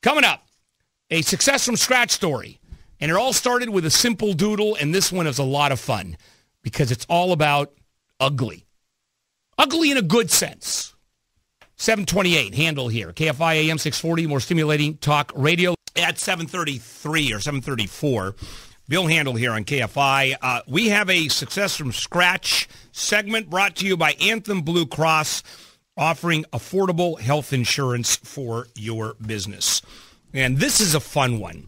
Coming up, a success from scratch story. And it all started with a simple doodle, and this one is a lot of fun because it's all about ugly. Ugly in a good sense. 728, Handel here. KFI AM 640, more stimulating talk radio at 7:33 or 7:34. Bill Handel here on KFI. We have a success from scratch segment brought to you by Anthem Blue Cross, offering affordable health insurance for your business. And this is a fun one.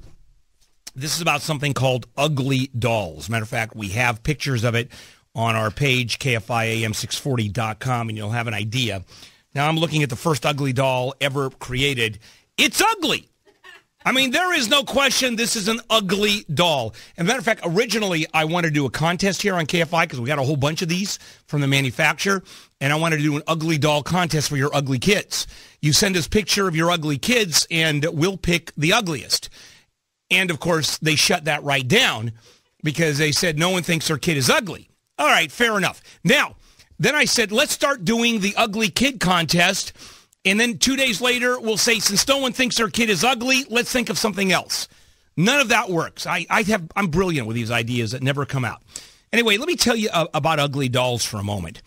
This is about something called Uglydoll. As a matter of fact, we have pictures of it on our page, KFIAM640.com, and you'll have an idea. Now, I'm looking at the first Uglydoll ever created. It's ugly. I mean, there is no question this is an ugly doll. As a matter of fact, originally, I wanted to do a contest here on KFI because we got a whole bunch of these from the manufacturer, and I wanted to do an ugly doll contest for your ugly kids. You send us a picture of your ugly kids, and we'll pick the ugliest. And, of course, they shut that right down because they said no one thinks their kid is ugly. All right, fair enough. Now, then I said, let's start doing the ugly kid contest. And then 2 days later, we'll say, since no one thinks their kid is ugly, let's think of something else. None of that works. I'm brilliant with these ideas that never come out. Anyway, let me tell you about ugly dolls for a moment.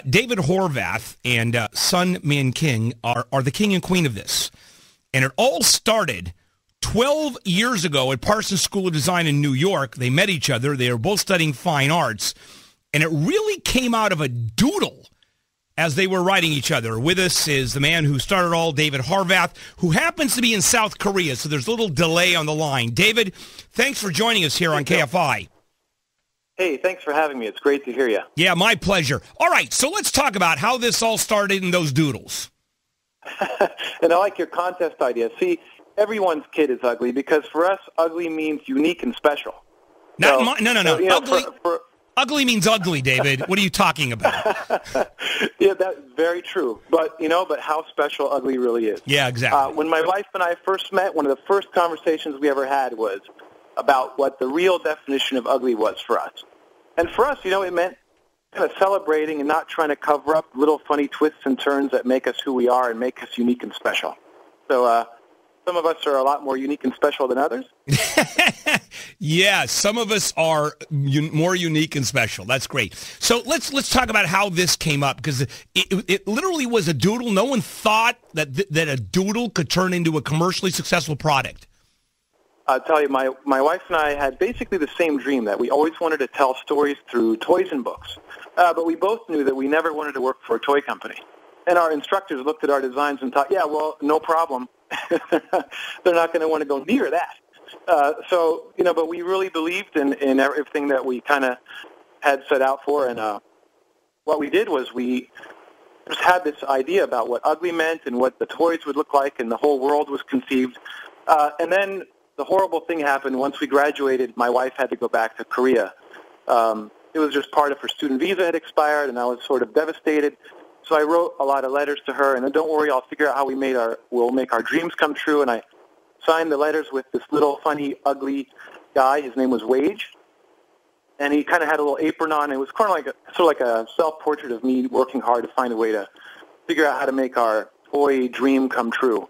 David Horvath and Sun Min King are the king and queen of this. And it all started 12 years ago at Parsons School of Design in New York. They met each other. They were both studying fine arts. And it really came out of a doodle as they were writing each other. With us is the man who started all, David Horvath, who happens to be in South Korea, so there's a little delay on the line. David, thanks for joining us here on KFI. Hey, thanks for having me. It's great to hear you. Yeah, my pleasure. All right, so let's talk about how this all started in those doodles. And I like your contest idea. See, everyone's kid is ugly because for us, ugly means unique and special. No. Ugly. Ugly means ugly, David. What are you talking about? Yeah, that's very true. But how special ugly really is. Yeah, exactly. When my wife and I first met, one of the first conversations we ever had was about what the real definition of ugly was for us. And for us, it meant kind of celebrating and not trying to cover up little funny twists and turns that make us who we are and make us unique and special. So some of us are a lot more unique and special than others. Yeah, some of us are more unique and special. That's great. So let's talk about how this came up, because it literally was a doodle. No one thought that a doodle could turn into a commercially successful product. I'll tell you, my wife and I had basically the same dream, that we always wanted to tell stories through toys and books. But we both knew that we never wanted to work for a toy company. And our instructors looked at our designs and thought, yeah, well, no problem. They're not going to want to go near that. But we really believed in everything that we kind of had set out for. And what we did was we just had this idea about what ugly meant and what the toys would look like, and the whole world was conceived. And then the horrible thing happened. Once we graduated, my wife had to go back to Korea. It was just part of her student visa had expired, and I was sort of devastated. So I wrote a lot of letters to her, and then don't worry, I'll figure out how we'll make our dreams come true. And I signed the letters with this little funny, ugly guy. His name was Wage, and he kind of had a little apron on. It was kind of like a self-portrait of me working hard to find a way to figure out how to make our toy dream come true,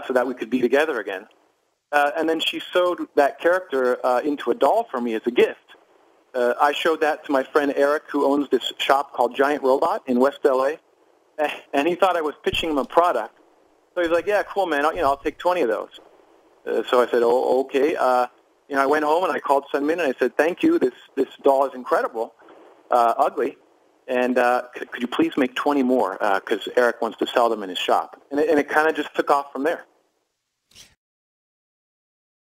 so that we could be together again. And then she sewed that character into a doll for me as a gift. I showed that to my friend Eric, who owns this shop called Giant Robot in West LA, and he thought I was pitching him a product. So he's like, "Yeah, cool, man. I'll take 20 of those." So I said, "Oh, okay." I went home and I called Sun Min and I said, "Thank you. This doll is incredible, ugly, and could you please make 20 more? Because Eric wants to sell them in his shop." And it kind of just took off from there.